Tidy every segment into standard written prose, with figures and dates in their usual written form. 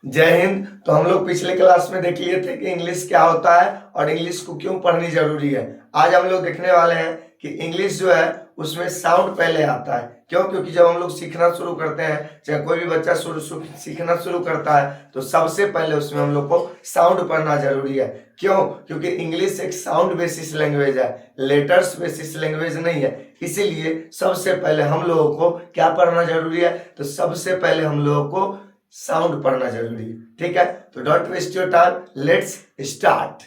जय हिंद। तो हम लोग पिछले क्लास में देख लिए थे कि इंग्लिश क्या होता है और इंग्लिश को क्यों पढ़नी जरूरी है। आज हम लोग देखने वाले हैं कि इंग्लिश जो है उसमें साउंड पहले आता है। क्यों? क्योंकि जब हम लोग सीखना शुरू करते हैं, चाहे कोई भी बच्चा सीखना शुरू करता है, तो सबसे पहले उसमें हम लोग को साउंड पढ़ना जरूरी है। क्यों? क्योंकि इंग्लिश एक साउंड बेसिस लैंग्वेज है, लेटर्स बेसिस लैंग्वेज नहीं है। इसीलिए सबसे पहले हम लोगों को क्या पढ़ना जरूरी है? तो सबसे पहले हम लोगों को साउंड पढ़ना जरूरी है। ठीक है, तो don't waste your time, let's start.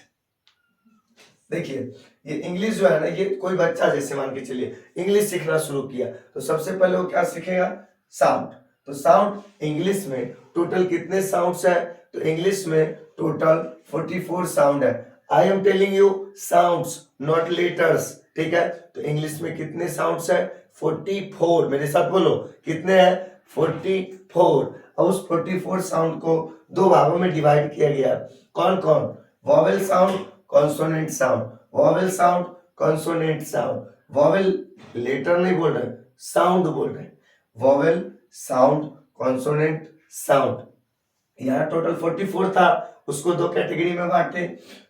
देखिए, ये इंग्लिश जो है ना, ये कोई बच्चा जैसे मान के चलिए इंग्लिश सीखना शुरू किया, तो सबसे पहले वो क्या सीखेगा? साउंड। तो साउंड इंग्लिश में टोटल कितने साउंड्स है? तो इंग्लिश में टोटल 44 साउंड है। I am telling you sounds not letters. ठीक है, तो इंग्लिश में कितने साउंड्स है? 44। मेरे साथ बोलो, कितने हैं? 44। और उस 44 साउंड को दो भागों में डिवाइड किया गया। कौन कौन? Vowel sound, consonant sound. Vowel sound, consonant sound. Vowel letter नहीं बोल रहे, साउंड बोल रहे। Vowel sound, consonant sound. यहाँ टोटल 44 था, उसको दो कैटेगरी में बांटे।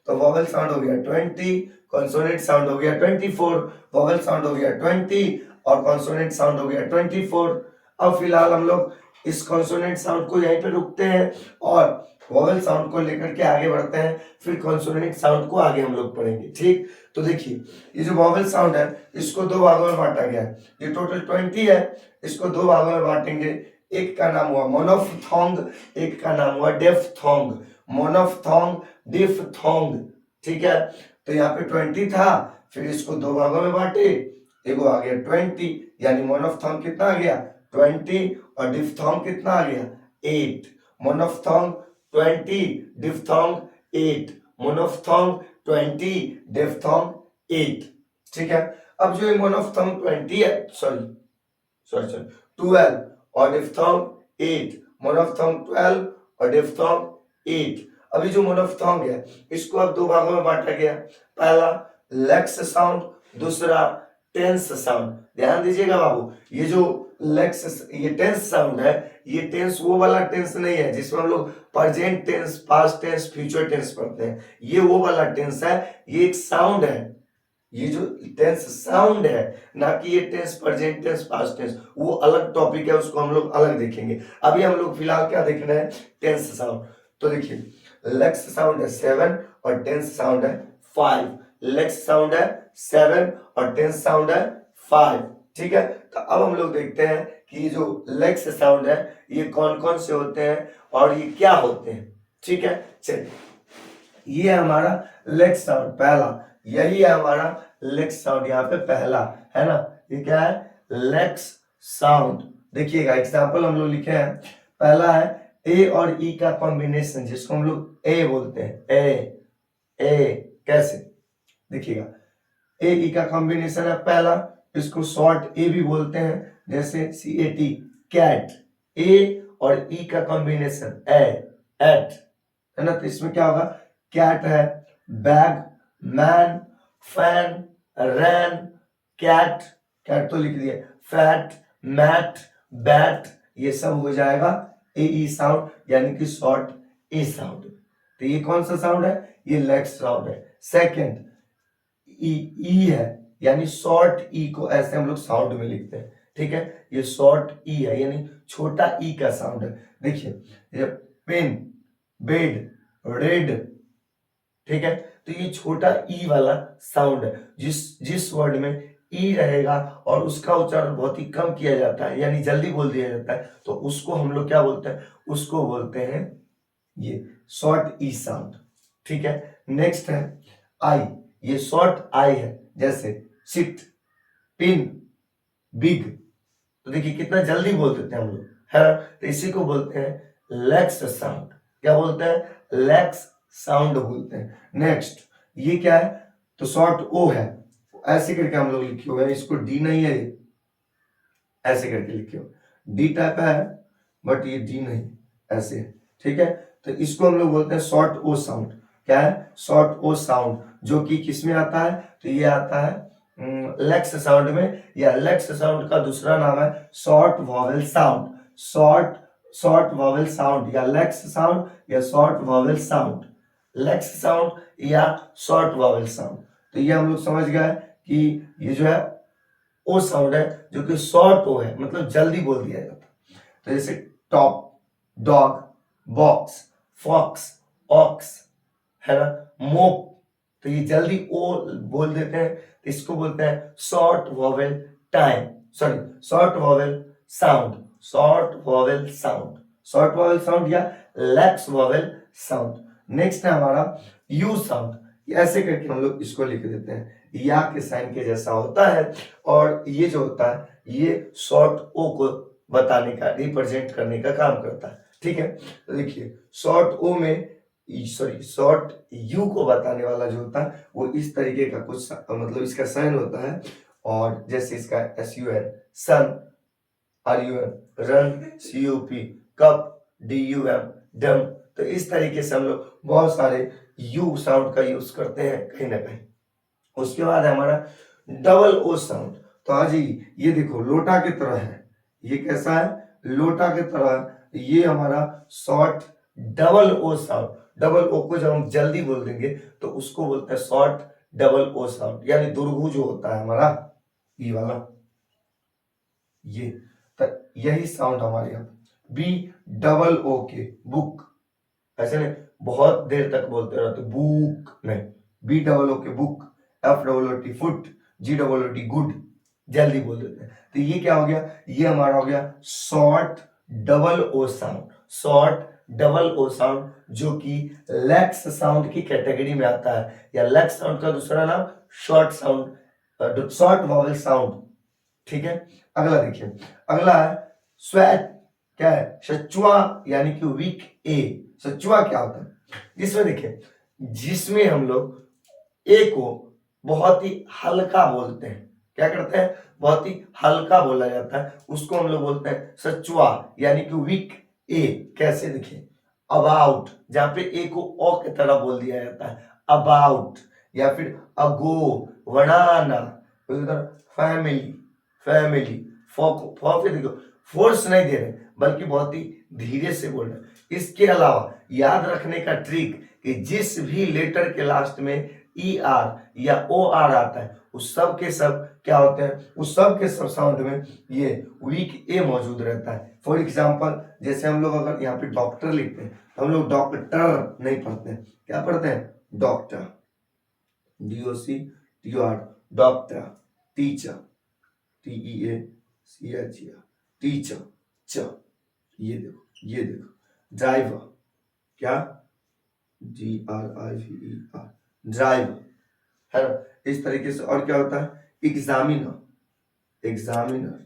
तो वॉवेल साउंड हो गया 20, कॉन्सोनेंट साउंड हो गया 24। वॉवेल साउंड हो गया 20 और कॉन्सोनेंट साउंड हो गया 24। अब फिलहाल हम लोग इस कॉन्सोनेंट साउंड को यहीं पे रुकते हैं और वॉवेल साउंड को लेकर के आगे बढ़ते हैं, फिर कॉन्सोनेंट साउंड को आगे हम लोग पढ़ेंगे। ठीक, तो देखिए, ये जो वॉवेल साउंड है इसको दो भागों में बांटा गया है। ये टोटल 20 है, इसको दो भागों में बांटेंगे। एक का नाम हुआ मोनोफ्थोंग, एक का नाम हुआ डिफ्थोंग। मोनोफ्थोंग, डिफ्थोंग। ठीक है, तो यहाँ पे 20 था, फिर इसको दो भागों में बांटे, एगो आ गया 20, यानी मोनोफ्थोंग कितना आ गया? 20 और डिफ्थोंग कितना आ गया? 8। मोनोफ्थोंग 20, डिफ्थोंग 8। मोनोफ्थोंग 20, डिफ्थोंग 8। ठीक है, अब जो ये मोनोफ्थोंग 20 है, सॉरी सॉरी सॉरी 12 और डिफ्थोंग 8। मोनोफ्थोंग 12 और डिफ्थोंग 8। अभी जो मोनोफ्थोंग है इसको अब दो भागों में बांटा गया। पहला लेक्स साउंड, दूसरा टेंस साउंड। ध्यान दीजिएगा बाबू, ये जो लेक्स, ये टेंस साउंड है, ये टेंस वो वाला टेंस नहीं है जिसमें हम लोग present tense, past tense, future tense पढ़ते हैं। ये वो वाला टेंस है, ये एक साउंड है। ये जो टेंस साउंड है, ना कि ये tense present tense, past tense, वो अलग टॉपिक है, उसको हम लोग अलग देखेंगे। अभी हम लोग फिलहाल क्या देख रहे हैं? Tense sound. तो देखिए, लेक्स साउंड है 7 और टेंस साउंड है 5। लेक्स साउंड है 7 और टेंस साउंड है 5। ठीक है, तो अब हम लोग देखते हैं कि जो लेक्स साउंड है ये कौन कौन से होते हैं और ये क्या होते हैं। ठीक है, चलिए, ये है हमारा लेक्स साउंड पहला, यही है हमारा लेक्स साउंड, यहाँ पे पहला है ना। ये क्या है? Lakes sound. देखिएगा, एग्जांपल हम लोग लिखे हैं। पहला है ए और ई का कॉम्बिनेशन, जिसको हम लोग ए बोलते हैं। ए कैसे? देखिएगा, ए ई का कॉम्बिनेशन है पहला, इसको शॉर्ट ए भी बोलते हैं, जैसे CAT, कैट। ए और ई का कॉम्बिनेशन एट है ना, तो इसमें क्या होगा? कैट है, बैग, मैन, फैन, रैन, कैट, कैट तो लिख दिया, फैट, मैट, बैट, ये सब हो जाएगा ए ई साउंड, यानी कि शॉर्ट ए साउंड। तो ये कौन सा साउंड है? ये लेक्स साउंड है। सेकंड ई है, यानी शॉर्ट ई को ऐसे हम लोग साउंड में लिखते हैं। ठीक है, ये शॉर्ट ई है, यानी छोटा ई का साउंड है। देखिए, ये पेन, बेड, रेड। ठीक है, तो ये छोटा ई वाला साउंड है। जिस वर्ड में ई रहेगा और उसका उच्चारण बहुत ही कम किया जाता है, यानी जल्दी बोल दिया जाता है, तो उसको हम लोग क्या बोलते हैं? उसको बोलते हैं ये शॉर्ट ई साउंड। ठीक है, नेक्स्ट है आई। ये शॉर्ट आई है, जैसे सिट, पिन, बिग। तो देखिए कितना जल्दी बोल देते हैं हम लोग, है। तो इसी को बोलते हैं लेक्स साउंड। क्या बोलते हैं? लेक्स साउंड बोलते हैं। नेक्स्ट, ये क्या है? तो शॉर्ट ओ है, ऐसे करके हम लोग लिखे हुए हैं, इसको डी नहीं है, ऐसे करके लिखे हुए। डी टाइप है बट ये डी नहीं, ऐसे है। ठीक है, तो इसको हम लोग बोलते हैं शॉर्ट ओ साउंड। क्या है? शॉर्ट ओ साउंड, जो कि किस में आता है? तो ये आता है लेक्स साउंड में, या लेक्स साउंड का दूसरा नाम है short vowel sound. Short short vowel sound या लेक्स साउंड या short vowel sound, lax sound या शॉर्ट वॉवेल साउंड। तो ये हम लोग समझ गए कि ये जो है ओ साउंड है जो कि शॉर्ट ओ है, मतलब जल्दी बोल दिया जाता है। तो जैसे top, dog, box, fox, ox, है ना, मोप, तो ये जल्दी ओ बोल देते हैं, तो इसको बोलते हैं short vowel time, sorry short vowel sound, short vowel sound, short vowel sound या लेक्स वॉवेल साउंड। नेक्स्ट है हमारा यू साउंड, ऐसे करके हम लोग इसको लिख देते हैं, या के साइन के जैसा होता है, और ये जो होता है ये शॉर्ट ओ को बताने का, रिप्रेजेंट करने का काम करता है। ठीक है, तो देखिए शॉर्ट ओ में, सॉरी शॉर्ट यू को बताने वाला जो होता है वो इस तरीके का कुछ, मतलब इसका साइन होता है, और जैसे इसका S U N sun, R U N run, C U P cup, D U M dum, तो इस तरीके से हम लोग बहुत सारे यू साउंड का यूज करते हैं कहीं ना कहीं। उसके बाद हमारा डबल ओ साउंड, तो आज ये देखो लोटा की तरह है, ये कैसा है, लोटा की तरह, ये हमारा short double O sound, double O को जब हम जल्दी बोल देंगे तो उसको बोलते हैं शॉर्ट डबल ओ साउंड, यानी दुर्गु जो होता है हमारा ये वाला, ये तो यही साउंड हमारे यहाँ B double O K book, ऐसे नहीं बहुत देर तक बोलते रहते बुक में, B double O K book, F double O T foot, G double O T good, जल्दी बोल देते हैं। तो ये क्या हो गया, ये हमारा हो गया short double O sound, short double O sound, जो कि लेक्स साउंड की कैटेगरी में आता है, या लेक्स साउंड का दूसरा नाम short sound, short vowel sound. ठीक है, अगला देखिए, अगला है स्वेट, क्या है, सचुआ, यानी कि वीक ए। सचुआ क्या होता है, जिसमें देखिए, जिसमें हम लोग ए को बहुत ही हल्का बोलते हैं, क्या करते हैं, बहुत ही हल्का बोला जाता है, उसको हम लोग बोलते हैं सचुआ, यानी कि वीक ए। कैसे देखिए, अबाउट, जहां पे ए को ओ की तरह बोल दिया जाता है, अबाउट, या फिर अगो, वनाना, फैमिली, फैमिली, देखो फोर्स नहीं दे रहे बल्कि बहुत ही धीरे से बोल रहे। इसके अलावा याद रखने का ट्रिक कि जिस भी लेटर के लास्ट में ई आर या ओ आर आता है उस सब के सब क्या होते हैं, उस सब के सब साउंड में ये वीक ए मौजूद रहता है। फॉर एग्जांपल, जैसे हम लोग अगर यहाँ पे डॉक्टर लिखते हैं तो हम लोग डॉक्टर नहीं पढ़ते हैं, क्या पढ़ते हैं, doctor, DOC TR, doctor, teacher, TEACHER, teacher, च, ये देखो, ये देखो, ड्राइवर, क्या, DRIVER, ड्राइवर, है ना, इस तरीके से। और क्या होता है, एग्जामिनर, एग्जामिनर,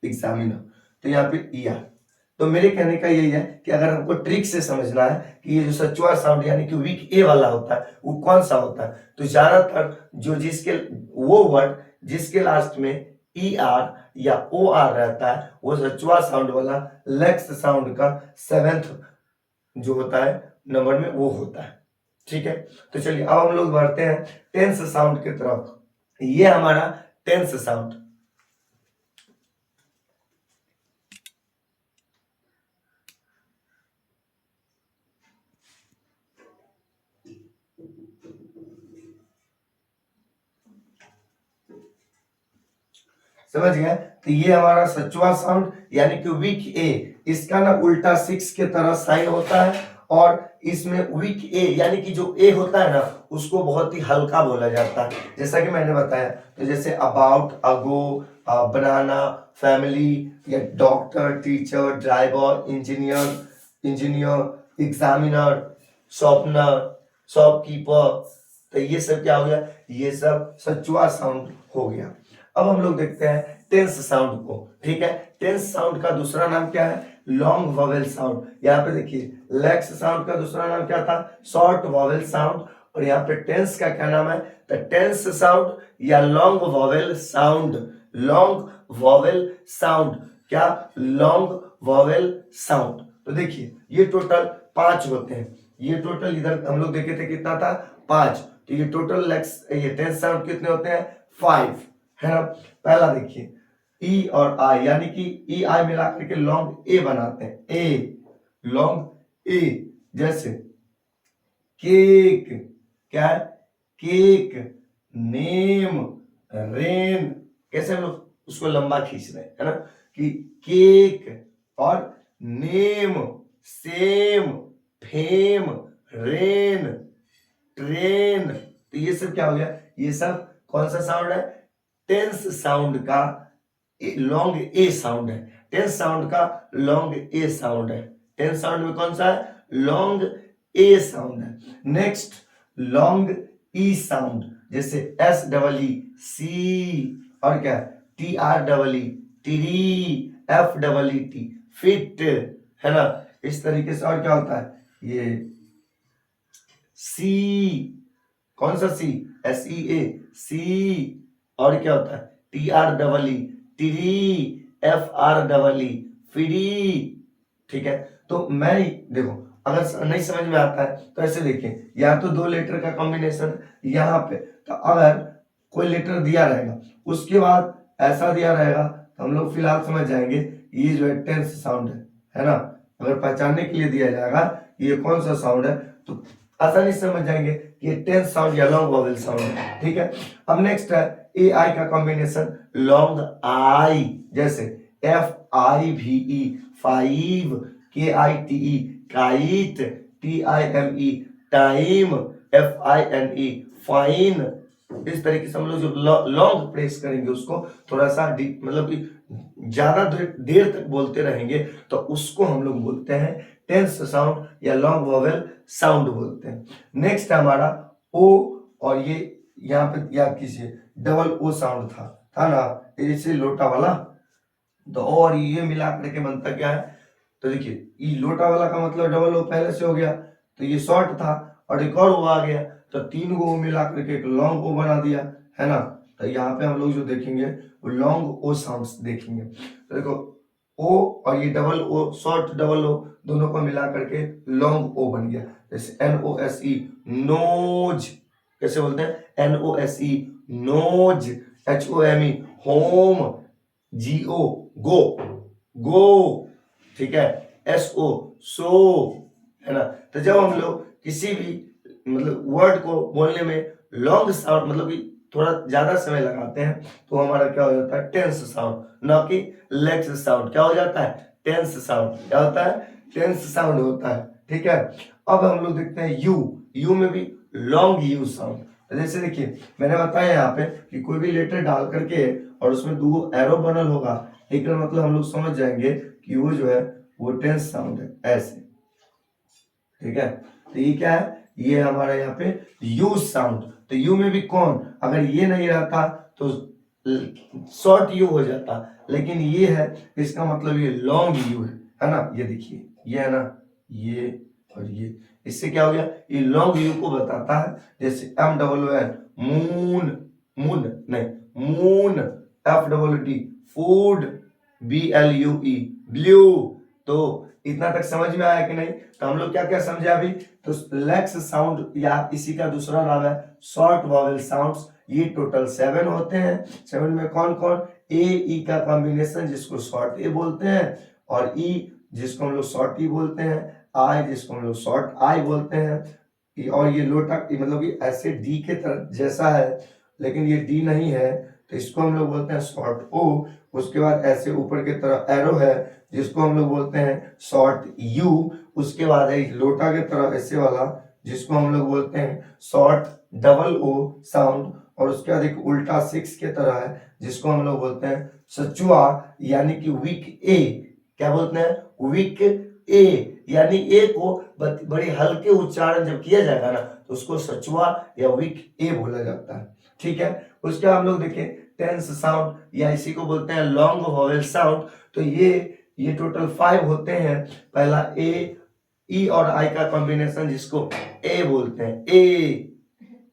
एग्जामिनर, तो यहाँ पे ER। तो मेरे कहने का यही है कि अगर हमको ट्रिक से समझना है कि ये जो सचुआ साउंड यानी कि वीक ए वाला होता है वो कौन सा होता है, तो ज्यादातर जो जिसके वो वर्ड जिसके लास्ट में ER या OR रहता है वो सचुआ साउंड वाला लेक्स साउंड का 7th जो होता है नंबर में वो होता है। ठीक है, तो चलिए अब हम लोग बढ़ते हैं टेंस साउंड की तरफ। ये हमारा टेंस साउंड, समझ गए, तो ये हमारा सचुआ साउंड यानी कि वीक ए, इसका ना उल्टा 6 के तरह साइन होता है, और इसमें वीक ए यानी कि जो ए होता है ना उसको बहुत ही हल्का बोला जाता है, जैसा कि मैंने बताया। तो जैसे अबाउट, अगो, बनाना, फैमिली, या doctor, teacher, driver, engineer, examiner, sharpener, shopkeeper, तो ये सब क्या हो गया, ये सब सचुआ साउंड हो गया। अब हम लोग देखते हैं टेंस साउंड को। ठीक है, टेंस साउंड का दूसरा नाम क्या है, लॉन्ग वॉवेल साउंड। यहाँ पे देखिए लेक्स साउंड का दूसरा नाम क्या था, शॉर्ट वॉवेल साउंड, और यहाँ पे टेंस का क्या नाम है, तो टेंस साउंड या long vowel sound, long vowel sound, क्या, लॉन्ग वॉवेल साउंड। तो देखिए ये टोटल 5 होते हैं, ये टोटल इधर हम लोग देखे थे कितना था, 5, तो ये टोटल लेक्स ये टेंस साउंड कितने होते हैं, 5, है ना। पहला देखिए ई और आई, यानी कि ई आई मिला करके लॉन्ग ए बनाते हैं, ए लॉन्ग ए। जैसे केक, क्या है, केक, नेम, रेन, कैसे हम लोग उसको लंबा खींच रहे हैं, है ना, कि केक और name, same, fame, rain, train. तो ये सब क्या हो गया, ये सब कौन सा साउंड है, टेंस साउंड का लॉन्ग ए साउंड है, टेंस साउंड का लॉन्ग ए साउंड है। टेंस साउंड में कौन सा है, लॉन्ग ए साउंड है। नेक्स्ट लॉन्ग ई साउंड, जैसे एस डबल ई, सी, और क्या, T R double E, T, F double E T, fit, है ना। इस तरीके से और क्या होता है, ये सी, कौन सा सी, एस ई ए, सी, और क्या होता है, T R double E, T, F R double E, free. ठीक है, तो मैं देखो अगर नहीं समझ में आता है तो ऐसे देखिए, या तो दो लेटर का कॉम्बिनेशन यहाँ पे, तो अगर कोई लेटर दिया रहेगा उसके बाद ऐसा दिया रहेगा तो हम लोग फिलहाल समझ जाएंगे ये जो है टेंस साउंड है ना। अगर पहचानने के लिए दिया जाएगा ये कौन सा साउंड है तो आसानी से समझ जाएंगे कि ये टेंस साउंड या लॉन्ग वॉवेल साउंड है। ठीक है, अब नेक्स्ट है ए आई का कॉम्बिनेशन लॉन्ग आई, जैसे F I V E, five, K I T E, kite, T I M E, time, F I N E, fine. इस तरीके से हम लोग जो लॉन्ग प्रेस करेंगे उसको थोड़ा सा मतलब कि ज्यादा देर तक बोलते रहेंगे तो उसको हम लोग बोलते हैं टेंस साउंड या लॉन्ग वॉवेल साउंड बोलते हैं। नेक्स्ट है हमारा ओ, और ये यहाँ पे याद कीजिए डबल ओ साउंड था ना, जैसे लोटा वाला, तो और ये मिला करके बनता क्या है, तो देखिए ये लोटा वाला का मतलब डबल ओ पहले से हो गया, तो ये शॉर्ट था और एक और ओ आ गया, तो तीन गो मिला करके एक लॉन्ग ओ बना दिया, है ना। तो यहाँ पे हम लोग जो देखेंगे वो लॉन्ग ओ साउंड्स देखेंगे। तो देखो ओ और ये double O, short double O दोनों को मिला करके लॉन्ग ओ बन गया। जैसे N O S E, nose, कैसे बोलते हैं, N O S E, nose, H O M E, home, G O, go, go, ठीक है, एस ओ, सो, है ना। तो जब हम लोग किसी भी मतलब वर्ड को बोलने में लॉन्ग साउंड मतलब कि थोड़ा ज्यादा समय लगाते हैं तो हमारा क्या हो जाता है, टेंस साउंड, ना कि लेक्स साउंड। क्या हो जाता है, टेंस साउंड। क्या होता है, टेंस साउंड होता है। ठीक है, अब हम लोग देखते हैं यू, यू में भी लॉन्ग यू साउंड। जैसे देखिए मैंने बताया यहाँ पे कि कोई भी लेटर डाल करके और उसमें दो एरो बनल होगा, एक मतलब हम लोग समझ जाएंगे कि वो जो है वो टेंस साउंड है, ऐसे। ठीक है, तो ये क्या है, ये हमारा यहाँ पे यू साउंड। तो यू में भी कौन, अगर ये नहीं रहता तो शॉर्ट यू हो जाता, लेकिन ये है इसका मतलब ये लॉन्ग यू है ना। ये देखिए ये है ना, ये और ये, इससे क्या हो गया, ये लॉन्ग यू को बताता है। जैसे M double N, moon, moon नहीं, moon, F double T, food, B L U E, blue. तो इतना तक समझ में आया कि नहीं, तो हम लोग क्या क्या समझे अभी, तो लेक्स साउंड या इसी का दूसरा नाम है शॉर्ट वॉवेल साउंड्स। ये टोटल 7 होते हैं। 7 में कौन कौन, ए ई का कॉम्बिनेशन जिसको शॉर्ट ए बोलते हैं, और ई जिसको हम लोग शॉर्ट ई बोलते हैं, आई जिसको हम लोग शॉर्ट आई बोलते हैं, और ये लोटा मतलब कि ऐसे डी के तरह जैसा है लेकिन ये डी नहीं है तो इसको हम लोग बोलते हैं शॉर्ट ओ। उसके बाद ऐसे ऊपर की तरफ एरो है जिसको हम लोग बोलते हैं शॉर्ट यू। उसके बाद है लोटा के तरफ ऐसे वाला जिसको हम लोग बोलते हैं शॉर्ट डबल ओ साउंड। और उसके बाद एक उल्टा 6 के तरह है जिसको हम लोग बोलते हैं सचुआ, यानी कि वीक ए। क्या बोलते हैं, वीक ए, यानी ए को बड़ी हल्के उच्चारण जब किया जाएगा ना तो उसको सचुआ या वीक ए बोला जाता है। ठीक है, उसके बाद हम लोग देखें टेंस साउंड या इसी को बोलते हैं लॉन्ग वॉवेल साउंड। तो ये टोटल 5 होते हैं। पहला ए, ई और आई का कॉम्बिनेशन जिसको ए बोलते हैं, ए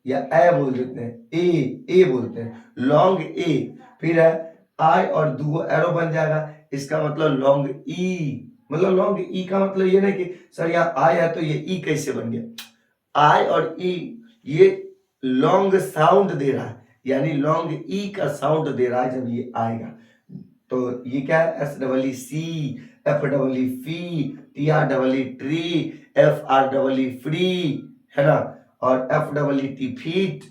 या ए बोल देते हैं, ए बोलते हैं, लॉन्ग ए। फिर है आई और दो एरो बन जाएगा, इसका मतलब लॉन्ग ई। मतलब लॉन्ग ई का मतलब ये नहीं कि सर यहाँ आई है तो ये ई कैसे बन गया। आई और ई ये लॉन्ग साउंड दे रहा है, यानी लॉन्ग ई का साउंड दे रहा है जब ये आएगा। तो ये क्या है, S double E C, F double E fee, T R double E tree, F R double E free, है ना, और F double E T feet,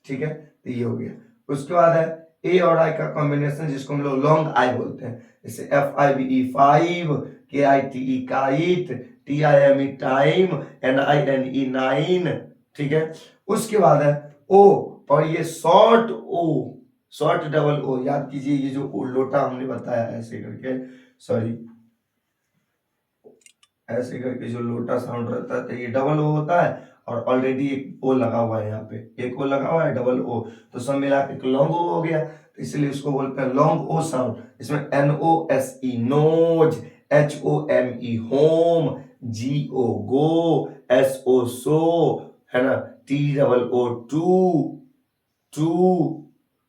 ठीक है, तो ये हो गया। उसके बाद है ए और आई का कॉम्बिनेशन जिसको हम लोग लॉन्ग आई बोलते हैं, जैसे F I B E 5, K I T E kite, T I M E time, N I N E 9, ठीक है। उसके बाद है ओ, और ये short O, short double O, याद कीजिए ये जो ओ लोटा हमने बताया ऐसे करके, सॉरी ऐसे करके जो लोटा साउंड रहता है तो ये डबल ओ होता है, और ऑलरेडी एक ओ लगा हुआ है, यहाँ पे एक ओ लगा हुआ है, डबल ओ, तो सब मिला के लॉन्ग ओ हो गया, तो इसलिए उसको बोलते हैं लॉन्ग ओ साउंड। इसमें N O S E nose, H O M E home, G O go, S O so, है ना, टी डबल ओ टू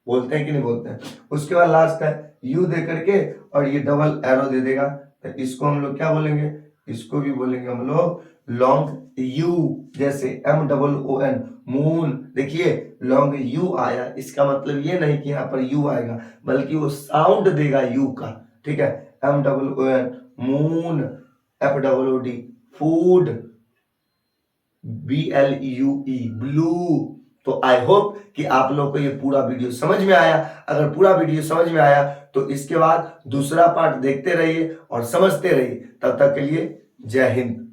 बोलते हैं कि नहीं बोलते हैं। उसके बाद लास्ट है यू दे करके और ये डबल एरो दे देगा, तो इसको हम लोग क्या बोलेंगे, इसको भी बोलेंगे हम लोग लॉन्ग यू, जैसे M double O N moon, देखिए लॉन्ग यू आया, इसका मतलब ये नहीं कि यहाँ पर यू आएगा, बल्कि वो साउंड देगा यू का, ठीक है, M double O N moon, F double O D food, B L U E blue. तो आई होप कि आप लोग को ये पूरा वीडियो समझ में आया। अगर पूरा वीडियो समझ में आया तो इसके बाद दूसरा पार्ट देखते रहिए और समझते रहिए। तब तक के लिए जय हिंद।